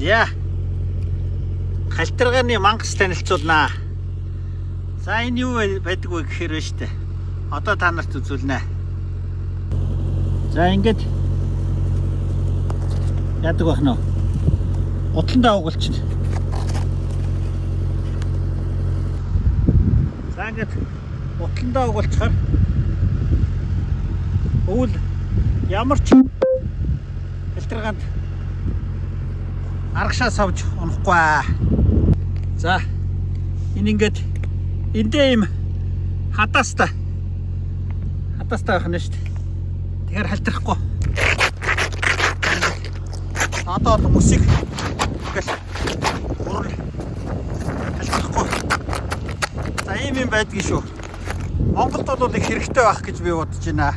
За. Халтаргааны мангас танилцуулнаа. За энэ юу байдаг вэ гэхээр байна штэ. Одоо та нарт үзүүлнэ. За ингээд яадаг байх нь. Гутландаа угалч. За ингээд гутландаа угалчаар өвөл ямар ч халтаргаанд аргашаа савж унахгүй. За энэ ингээд эндээ юм хатаста байх нь шүү дээ. Тэгэхээр халтрахгүй. Одоо мөсийг ингээл гурал халтрахгүй. За ийм юм байдгийг шүү. Монголд бол их хэрэгтэй байх гэж би бодож байна.